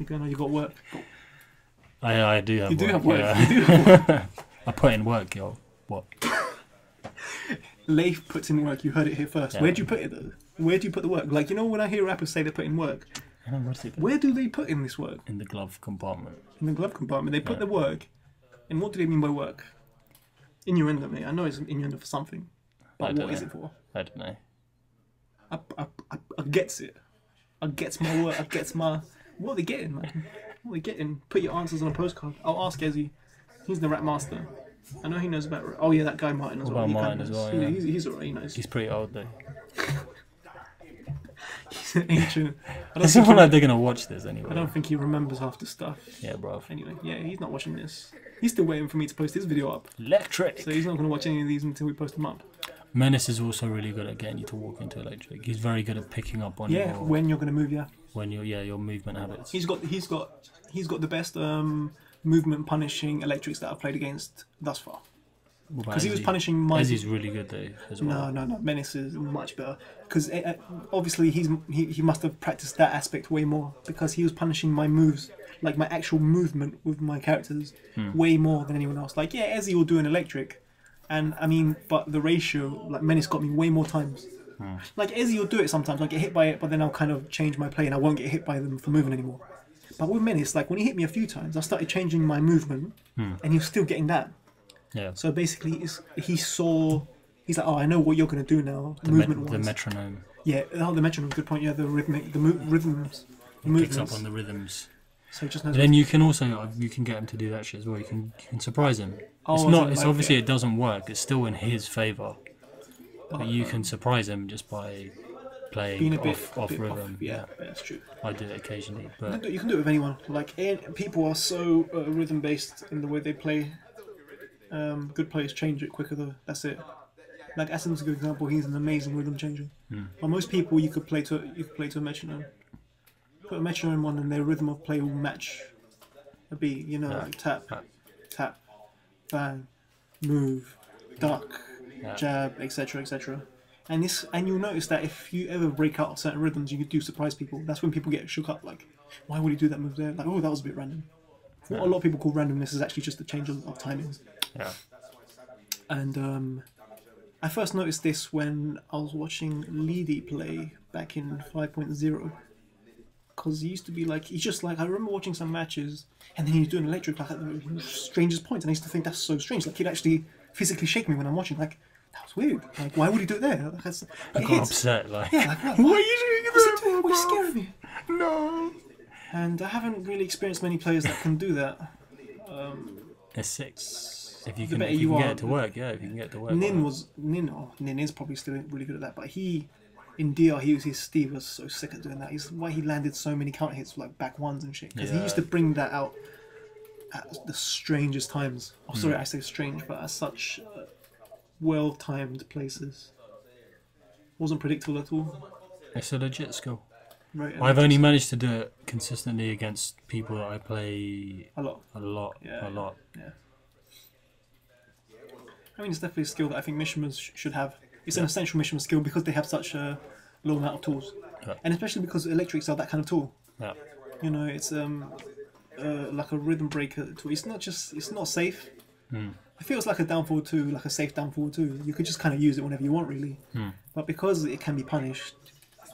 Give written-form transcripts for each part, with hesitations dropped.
going on? You got work. I do have You work. do have work. Yeah. You do have work. I put in work, yo. What? Leif puts in work. You heard it here first. Yeah. Where'd you put it though? Where do you put the work? Like, you know, when I hear rappers say they put in work, I don't know, what's it where do they put in this work? in the glove compartment. In the glove compartment. They put the work. And what do they mean by work? Innuendo, mate. I know it's an innuendo for something. But what is it for? I don't know. I gets it. I gets my work. I gets my... What are they getting, man? What are they getting? Put your answers on a postcard. I'll ask Ezzy. He's the rap master. I know he knows about... Oh, yeah, that guy Martin as What well. about He Martin kinda as well, knows. yeah. He's alright, he knows. He's pretty old though. He's an ancient... It's not like they're gonna watch this anyway. I don't think he remembers half the stuff. Yeah, bro. Anyway, yeah, he's not watching this. He's still waiting for me to post his video up. Electric. So he's not going to watch any of these until we post them up. Menace is also really good at getting you to walk into electric. He's very good at picking up on Yeah, your when you're going to move, yeah. your movement habits. He's got the best movement punishing electrics that I've played against thus far. Because he was punishing my... Ezzy's really good though as well. No. Menace is much better. Because obviously he must have practiced that aspect way more. Because he was punishing my moves, like my actual movement with my characters, way more than anyone else. Like, yeah, Ezzy will do an electric. And, I mean, but the ratio, like, Menace got me way more times. Like, Ezzy will do it sometimes. I'll get hit by it, but then I'll kind of change my play and I won't get hit by them for moving anymore. But with Menace, like, when he hit me a few times, I started changing my movement and he was still getting that. Yeah. So basically, he's like, oh, I know what you're going to do now, movement-wise. The metronome. Yeah, the metronome, good point. Yeah, the rhythmic, rhythms. The Picks movements. up on the rhythms. So he just knows. But then you can also get him to do that shit as well. You can surprise him. It's Oh, not. as It's in, like, obviously yeah. it doesn't work. It's still in his favour. But you can surprise him just by playing being a bit off bit rhythm. Yeah, that's true. I do it occasionally, but You can do it with anyone. Like, people are so rhythm-based in the way they play. Good players change it quicker though. That's it. Like Asim's a good example. He's an amazing rhythm changer. But most people you could play to a metronome. Put a metronome on and their rhythm of play will match a beat. You know, like tap, bang, move, duck, jab, etc., etc. And you'll notice that if you ever break out of certain rhythms, you do surprise people. That's when people get shook up. Like, why would he do that move there? Like, oh, that was a bit random. What a lot of people call randomness is actually just a change of timings. yeah. And I first noticed this when I was watching Leedy play back in 5.0. Because he used to be like, he's just like, I remember watching some matches and then he's doing electric like at the strangest points. And I used to think that's so strange. Like, he'd actually physically shake me when I'm watching. Like, that was weird. Like, why would he do it there? Like, I got upset. Like, yeah, like, what are you doing there? What's scaring me? No. And I haven't really experienced many players that can do that. It's 6. If you can, better if you you can are, get it to work, yeah. If you can get it to work. Nin is probably still really good at that. But in DR, Steve was so sick at doing that. He's why he landed so many counter hits like back ones and shit. Because he used to bring that out at the strangest times. Oh, sorry, I say strange, but at such well-timed places. Wasn't predictable at all. It's a legit skill. Right, I've only managed to do it consistently against people that I play a lot. Yeah. Yeah. I mean, it's definitely a skill that I think missioners should have. It's an essential missioner skill because they have such a low amount of tools, and especially because electrics are that kind of tool. Yeah. You know, it's like a rhythm breaker tool. It's not safe. It feels like a downfall too, like a safe downfall too. You could just kind of use it whenever you want, really. But because it can be punished,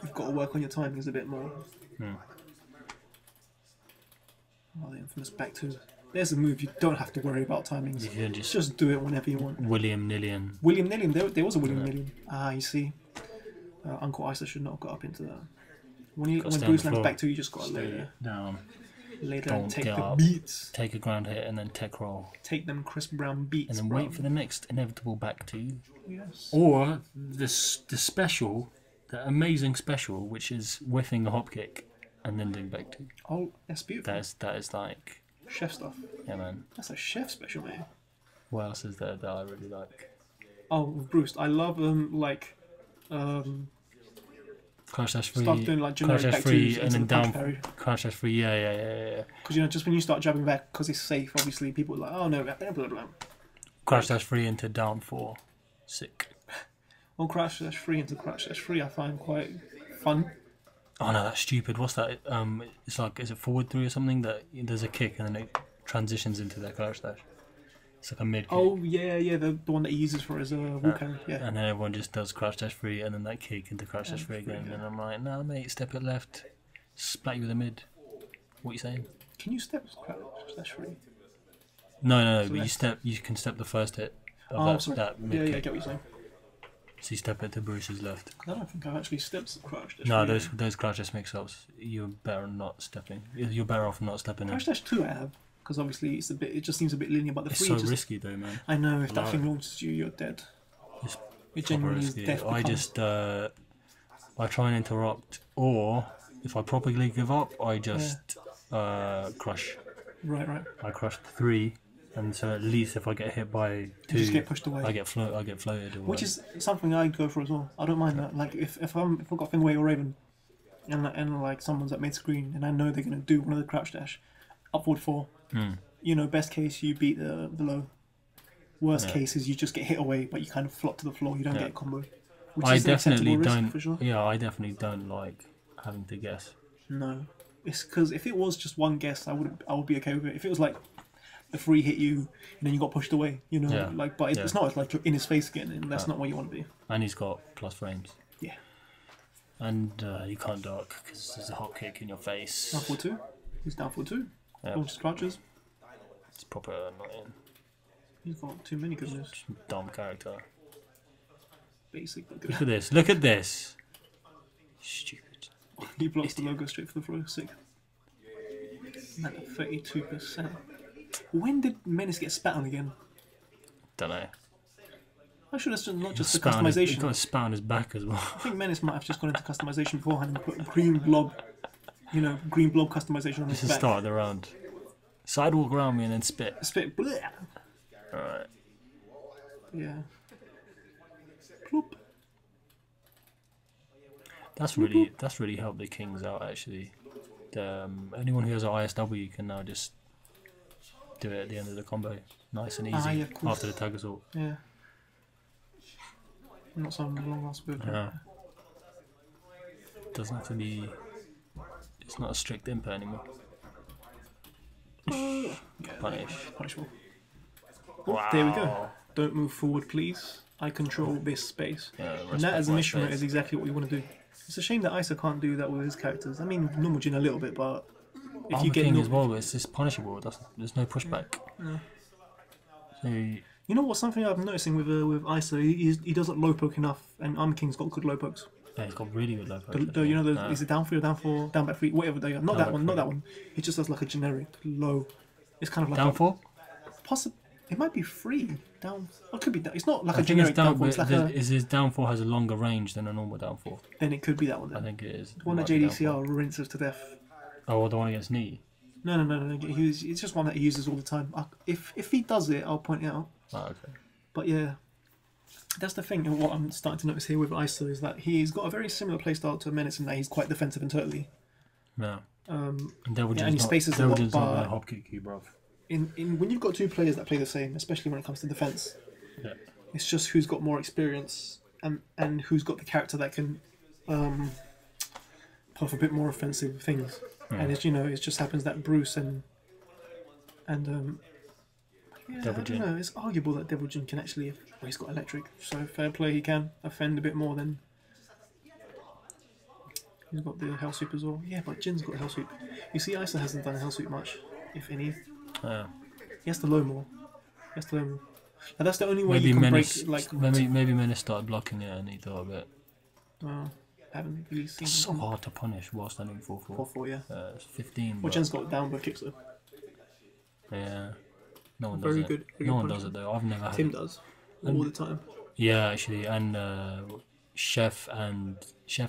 you've got to work on your timings a bit more. Oh, the infamous back two. There's a move you don't have to worry about timings. You can just do it whenever you want. William Nillian. There was a William Nillian. Ah, you see. Uncle Isa should not have got up into that. When Bruce lands back two, you just got to lay there. Down. Lay there and take the up. beats. Take a ground hit and then tech roll. Take them Chris Brown beats. And then wait for the next inevitable back two. Yes. Or the special, the amazing special, which is whiffing a hop kick and then doing back two. Oh, that's beautiful. That is like chef stuff. Yeah, man. That's a chef special, man. What else is there that I really like? Oh, with Bruce, I love Crash dash free. Start doing like generic crash dash back free twos and then into the punch down. parry. Crash dash free. Yeah. Because just when you start jabbing back, because it's safe, obviously people are like, oh no, blah blah blah. Crash dash free into down 4. Sick. Well, crash dash free into crash dash free, I find quite fun. Oh no, that's stupid. What's that? It's like, is it forward three or something? That there's a kick and then it transitions into their crouch dash. It's like a mid kick. Oh yeah, the one that he uses for his wall carry. Yeah. And then everyone just does crouch dash free and then that kick into crouch dash free again. And I'm like, nah, mate, step it left, splat you with a mid. What are you saying? Can you step crouch dash free? No. But you can step the first hit of that mid yeah, kick. I get what you're saying. So you step it to Bruce's left. I don't think I've actually stepped crouch dash. No, free. those crouch dash mix-ups. You're better not stepping. You're better off not stepping in. Crouch dash 2 I have, because obviously it just seems a bit linear, but the It's free so just, risky though, man. I know, if that Like, thing launches you, you're dead. It's It proper genuinely is risky. death. I just I try and interrupt, or if I properly give up, I just crush. Right. I crushed 3, and so at least if I get hit by 2, You just get pushed away. I get floated away. Which is something I'd go for as well. I don't mind that. Like if I've got Fingway or Raven, and like someone's at mid screen, and I know they're gonna do one of the crouch dash, upward 4. You know, best case you beat the low. Worst case is you just get hit away, but you kind of flop to the floor. You don't get a combo. Which I is an definitely acceptable risk, don't. for sure. Yeah, I definitely don't like having to guess. No, it's because if it was just one guess, I would be okay with it. If it was like the free hit you and then you got pushed away, you know, Yeah. like, but it's not like you're in his face again, and that's not what you want to be. And he's got plus frames. Yeah. And you can't duck because there's a hot kick in your face. Down for 2. He's down for 2. Yeah. Launches crouches. It's proper not in. He's got too many good moves. Just dumb character. Basic but Look good. at this. Look at this. Stupid. He blocks the logo straight for the throw. Sick. Man, 32%. When did Menace get spat on again? Don't know. I should have not just the He's customization. got a spat on his back as well. I think Menace might have just gone into customization beforehand and put green blob, green blob customization on his This is the back. start of the round. Sidewalk around me and then spit. Spit. Bleh. Alright. Yeah. Plop. That's really helped the Kings out actually. Anyone who has an ISW can now just do it at the end of the combo. Nice and easy Yeah, of course. after the tag assault. Yeah. Not so long last bit. Yeah. Doesn't have to be. It's not a strict input anymore. Punishable. Wow. There we go. Don't move forward, please. I control this space. Yeah, And that as an respect my instrument space. is exactly what you want to do. It's a shame that Isa can't do that with his characters. I mean, normal Jin a little bit, but if I'm you get king as well, but it's just punishable. There's no pushback. Yeah. So You know what? Something I'm noticing with Isa, he doesn't low poke enough, and Arm King's got good low pokes. yeah, he's got really good low poke. Is it down 3 or down 4, down back 3, whatever they are. Not that one, not that one. It just does like a generic low. It's kind of like Down 4? It might be 3 down. It could be down. It's not like I a think it's generic down. down 4. It's like Is his down 4 has a longer range than a normal down 4? then it could be that one. I Then. think it is. The one that Might be down 4. JDCR rinses to death. Oh, well, the one against knee. No. It's just one that he uses all the time. If he does it, I'll point it out. Oh, okay. But yeah, that's the thing. And what I'm starting to notice here with Isa is that he's got a very similar playstyle to Menace in that he's quite defensive and turtly. No. And Devil he Jin's spaces a lot, not but gonna hop kick you, bruv. in when you've got 2 players that play the same, especially when it comes to defense, Yeah. it's just who's got more experience and who's got the character that can pull off a bit more offensive things. And it just happens that Bruce and yeah, Devil I Jin. don't know. It's arguable that Devil Jin can actually. Well, he's got electric, so fair play. He can offend a bit more than. He's got the Hell Sweep as well. Yeah, but Jin's got Hell Sweep. You see, Isa hasn't done Hell Sweep much, if any. Yeah. He has to low more. And that's the only way Maybe you can Menace. break. Like, Maybe Menace started blocking it and he thought of it. well, I haven't really seen. It's so hard to punish while standing 4-4. 4-4, yeah. It's 15. Well, But Jin's got down both kicks though. yeah. No one Very does good. it. Very No good one does punishment. it though. I've never had Tim it. does all the time. Yeah, actually, and Chef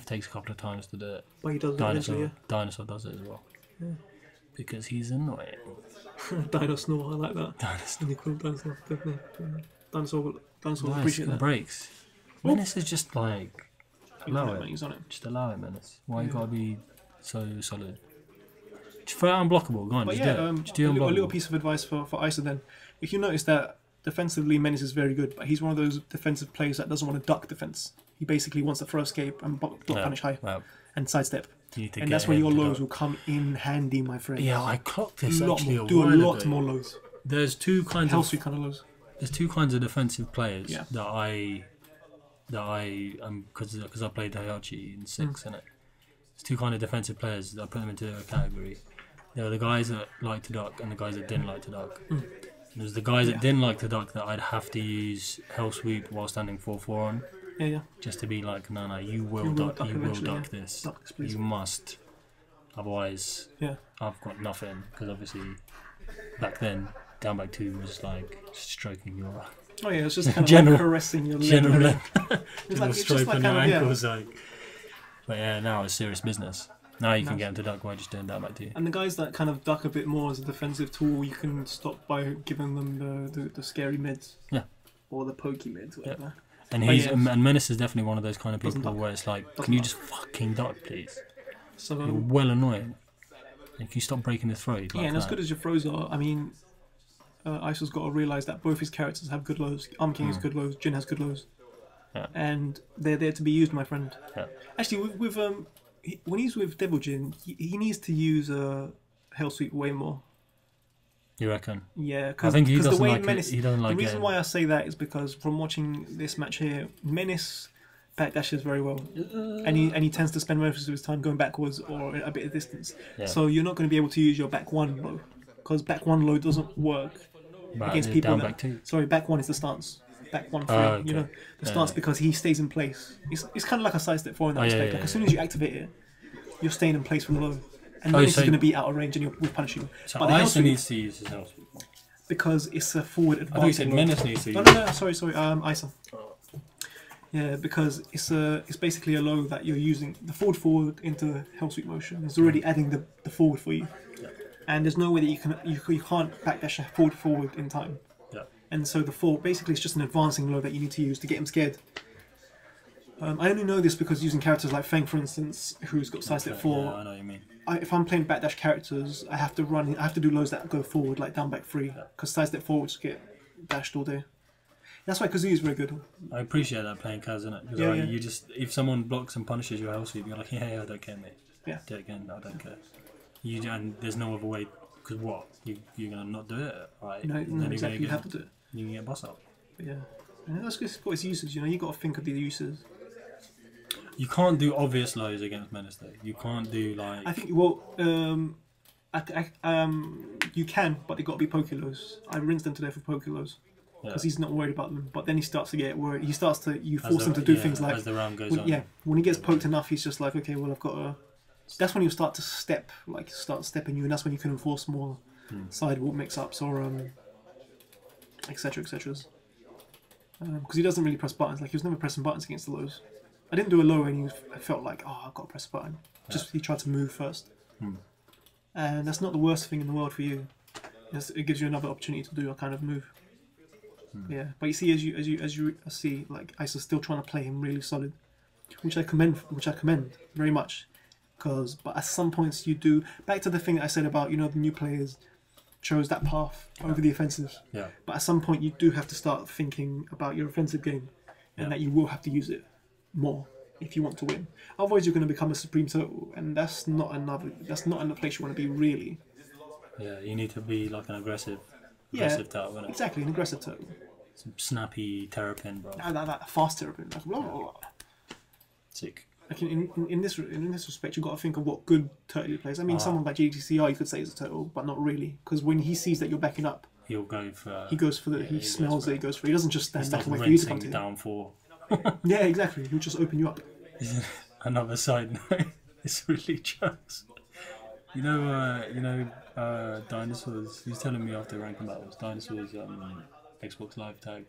takes a couple of times to do it. But he does it eventually, Dinosaur does it as well. Yeah. Because he's annoying. yeah. Dinosaur, I like that. Dinosaur. When you call him Dinosaur, definitely. Dinosaur will Nice, appreciate that. breaks. Menace is just like allow Infinite it. He's on it. Just allow it, Menace. Why you gotta be so solid? Just throw it unblockable. Go on, But just yeah, do it. Just do a little unblockable. piece of advice for Isa then. If you notice that defensively Menace is very good, but he's one of those defensive players that doesn't want to duck defense. He basically wants to throw escape and block punish high Wow. and sidestep. You need to and get that's when your him to lows duck. will come in handy, my friend. Yeah, I clocked this lot actually more, a do a while lot ago. more lows. There's two kinds Hell of sweep kind of lows. there's two kinds of defensive players Yeah. that I because I played Heihachi in 6 innit? There's two kind of defensive players that I put them into a category. There were the guys that like to duck and the guys that didn't like to duck. There's the guys that didn't like to duck that I'd have to use hell sweep while standing 4-4 on, Yeah. just to be like, no, you will duck eventually, this. Duck this, please. You must. Otherwise, Yeah. I've got nothing. Because obviously, back then, down back 2 was like stroking your Oh yeah, it's just kind of General- like caressing your leg. general It's like, it's stroke just like on your kind of, ankles. Like, but yeah, now it's serious business. Now you can Nice. get them to duck by just doing down back 2. And the guys that kind of duck a bit more as a defensive tool, you can stop by giving them the scary mids. Yeah. Or the pokey mids, whatever. And But he's yeah. and Menace is definitely one of those kind of Doesn't people duck. where it's like, Doesn't can you duck. just fucking duck, please? So You're well annoying. And can you stop breaking his throat? yeah, like and as that? good as your throws are, I mean, Iso's got to realise that both his characters have good lows. King has good lows, Jin has good lows. Yeah. And they're there to be used, my friend. Yeah. Actually, when he's with Devil Jin, he needs to use Hell Sweep way more. You reckon? Yeah, I because think he the doesn't way like Menace, it. He doesn't like the reason getting- why I say that is because from watching this match here, Menace backdashes very well, and he tends to spend most of his time going backwards or a bit of distance. Yeah. So you're not going to be able to use your back one low, because back one low doesn't work Right, against people. down that, back 2. Sorry, back one is the stance. Back 1 3, okay. you know, the Yeah, stance yeah. because he stays in place. It's kind of like a side step 4 in that Oh, yeah, respect. yeah, Like as yeah. soon as you activate it, you're staying in place for the low, and Oh, Menace so- is going to be out of range and will punish you. So But the Hell Iso Sweep, needs to use his health. because it's a forward I advancing. thought you said low. Menace needs to use No, sorry, ISO. Yeah, because it's basically a low that you're using the forward into hell sweep motion. It's already adding the forward for you, and there's no way that you can't backdash a forward in time. Yeah. And so the forward basically is just an advancing low that you need to use to get him scared. I only know this because using characters like Feng, for instance, who's got sidestep 4. Yeah, I know what you mean. If I'm playing backdash characters, I have to do lows that go forward, like down back 3, because sidestep 4 would just get dashed all day. That's why Kazuya is very good. I appreciate that playing Kaz, innit? Because Yeah, like, yeah. you just, if someone blocks and punishes your health sweep, you're like, yeah, I don't care, mate. Yeah. Do it again, I don't care. And there's no other way, because what? You're going to not do it, right? No, And then exactly. You you're have gonna to do it. You can get boss up. But yeah, and that's just got its uses. You know, you got to think of the uses. You can't do obvious lows against Menace, though. You can't do, like... I think you can, but they got to be poke lows. I rinsed them to death with poke lows because he's not worried about them. But then he starts to get worried. You force him to do things like as the round goes on. Yeah, when he gets poked enough, he's just like, okay, well, I've got to. That's when you start to start stepping you, and that's when you can enforce more sidewalk mix-ups or etc. Because he doesn't really press buttons. Like he was never pressing buttons against the lows. I didn't do a low, and I felt like, oh, I've got to press a button. Just he tried to move first, and that's not the worst thing in the world for you. It gives you another opportunity to do a kind of move. Yeah, but you see, as you see, like Iso's still trying to play him really solid, which I commend very much. But at some points you do, back to the thing that I said about, the new players chose that path over the offensive. Yeah. But at some point you do have to start thinking about your offensive game, and that you will have to use it more if you want to win. Otherwise you're going to become a supreme total, and that's not a place you want to be really. Yeah, you need to be like an aggressive turtle, innit? Exactly, an aggressive total. Some snappy terrapin, bro. That fast terrapin, like blah, blah, blah. Sick. Like in this respect, you've got to think of what good turtle he plays. I mean, someone like GTCR you could say is a turtle, but not really, because when he sees that you're backing up, He'll go for... he goes for he smells it, he goes for it. He doesn't just stand back Starts and wait for you to come rinsing to him. down for... Yeah, exactly. He'll just open you up. Another side note. It's really just... Dinosaurs. He's telling me after ranking battles. Dinosaurs Xbox Live tag.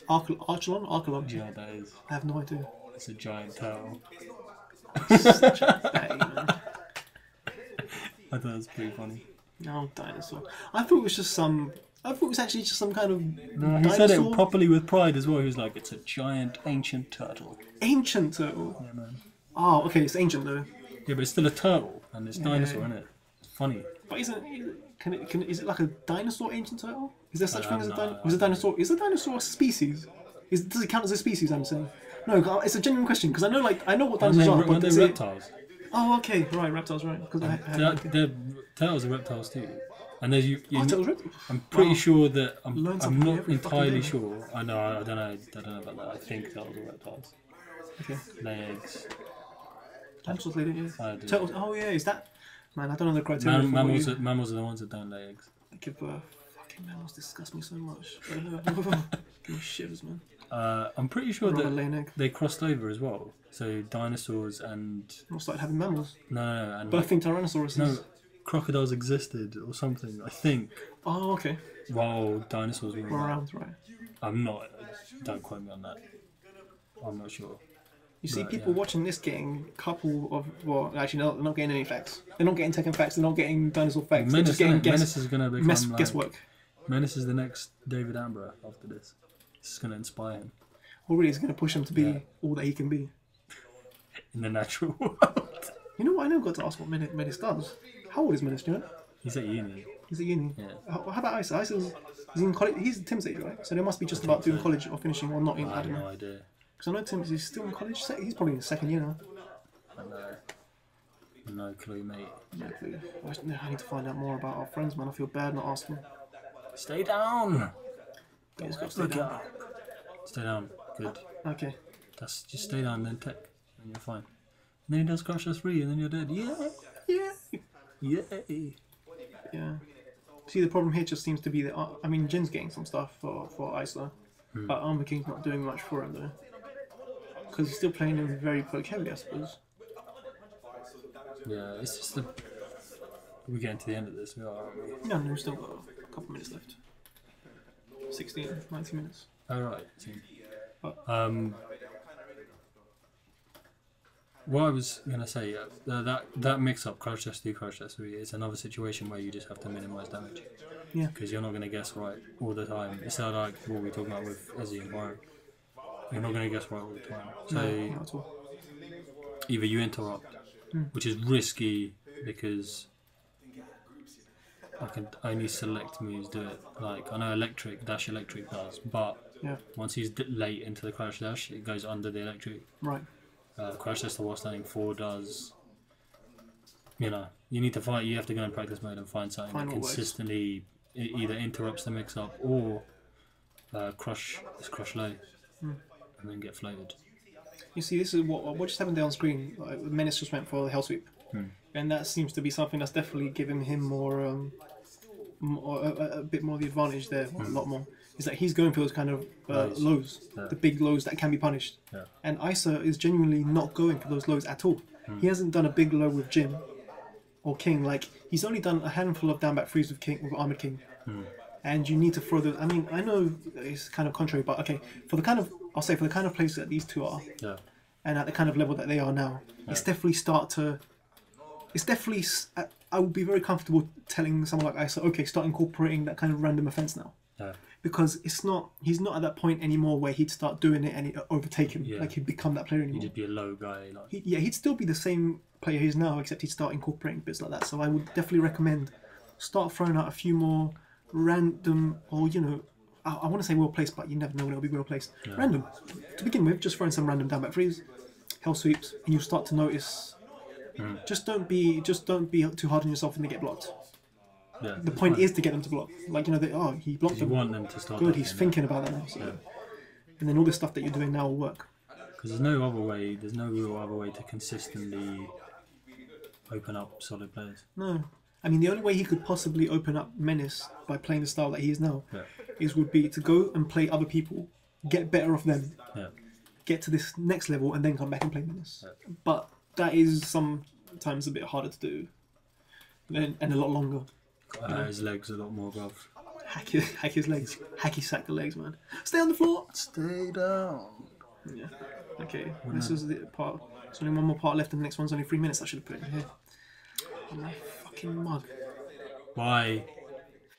Archelon? Do you know what that is? I have no idea. It's a giant turtle. Such a batty, man. I thought it was pretty funny. No, dinosaur. I thought it was actually just some kind of No, he dinosaur. said it properly with pride as well. He was like, it's a giant ancient turtle. Ancient turtle. Yeah, man. Oh, okay, it's ancient though. Yeah, but it's still a turtle, and it's dinosaur, isn't it? It's funny. But is it like a dinosaur ancient turtle? Is there such thing as a no, dinosaur? Is a dinosaur a species? Does it count as a species? I'm saying. No, it's a genuine question because I know what dinosaurs are. Weren't But they is reptiles? Oh, okay, right, reptiles, right? Because They're turtles are reptiles too. And there's turtles, reptiles. I'm pretty Wow. sure that Learn I'm something not every fucking entirely day. sure. I know. I don't know. I don't know about that. I think turtles are reptiles. Okay. Lay eggs. Dinosaurs laid it, yeah. I do. Turtles. Oh yeah, is that? Man, I don't know the criteria. For Mammals. what Mammals are the ones that don't lay eggs. give birth. Fucking mammals disgust me so much. Give me shivers, man. I'm pretty sure I'd rather that lay an egg. they crossed over as well. So dinosaurs and I started having mammals. no, and Birthing Tyrannosaurus. no, crocodiles existed or something. I think Oh, okay. while dinosaurs were We're around. around, right? I'm not. Don't quote me on that. I'm not sure. You see, But, people yeah. watching this getting couple of well, actually, no, they're not getting any facts. They're not getting Tekken facts. They're not getting dinosaur facts. They're just getting Menace is gonna become like guesswork. Menace is the next David Attenborough after this. This is gonna inspire him Already, it's going to push him to be Yeah. all that he can be. in the natural world. You know what? I never got to ask what Menace does. How old is Menace? Do you know? He's at uni. He's at uni. Yeah. How about Isa? Isa's he's in college. He's Tim's age, right? So they must be just about doing college or finishing or not in. I I have don't know. no idea. Because I know Tim is still in college. He's probably in his second year now. No clue, mate. No clue. I need to find out more about our friends, man. I feel bad not asking. Stay down. He's got to stay Look down. up. Stay down. Good. Okay. That's just stay down, then tech, and you're fine. And then he does crash us free, and then you're dead. Yeah. Yeah. Yay. Yeah. See, the problem here just seems to be that I mean, Jin's getting some stuff for Isla, but Armor King's not doing much for him though, because he's still playing him very poke heavy, I suppose. Yeah, it's just the. We're getting to the end of this, we are, aren't we? No, we've still got a couple minutes left. 16, 19 minutes. Oh, right. But- What I was gonna say, that mix-up crouch dash 2, crouch dash 3, it's another situation where you just have to minimise damage. Yeah. Because you're not gonna guess right all the time. It's not like what we were talking about with Ezzy and Byron. You're not gonna guess right all the time. So No, not at all. either you interrupt, which is risky because I can only select moves do it. Like I know electric does, but Yeah. once he's late into the crouch dash, it goes under the electric. Right. Crash Test while standing 4 does. You know, you need to find. You have to go in practice mode and find something Find that what works. consistently either interrupts the mix up or crush low and then get floated. You see, this is what just happened there on screen. Like, Menace just went for the Hell Sweep, and that seems to be something that's definitely giving him more, a bit more the advantage there. A lot more. Is that he's going for those kind of lows, Yeah. the big lows that can be punished. Yeah. And Isa is genuinely not going for those lows at all. He hasn't done a big low with Jin or King. Like he's only done a handful of down back threes with Armored King. And you need to throw those. I mean, I know it's kind of contrary, but okay, for the kind of place that these two are, Yeah. and at the kind of level that they are now, it's definitely I would be very comfortable telling someone like Isa, okay, start incorporating that kind of random offense now. Yeah. Because he's not at that point anymore where he'd start doing it and it overtake him. Yeah. Like he'd become that player You'd anymore. just be a low guy. Like. He'd still be the same player he is now, except he'd start incorporating bits like that. So I would definitely recommend start throwing out a few more random, or I want to say well placed, but you never know when it'll be well placed. Yeah. Random to begin with, just throwing some random down back threes, hell sweeps, and you'll start to notice. Just don't be too hard on yourself when they get blocked. Yeah, The point is to get them to block. Like he blocked you them. want them to start. Good, ducking he's now. thinking about that now. So. And then all this stuff that you're doing now will work. Because there's no other way. There's no real other way to consistently open up solid players. No. I mean, the only way he could possibly open up Menace by playing the style that he is now would be to go and play other people, get better off them, get to this next level, and then come back and play Menace. Yeah. But that is sometimes a bit harder to do, and a lot longer. His legs a lot more, bruv. Hack his legs. Hacky sack the legs, man. Stay on the floor. Stay down. Yeah. Okay. This is the part. There's only one more part left, and the next one's only 3 minutes. I should have put it in here. Oh, my fucking mug. Why?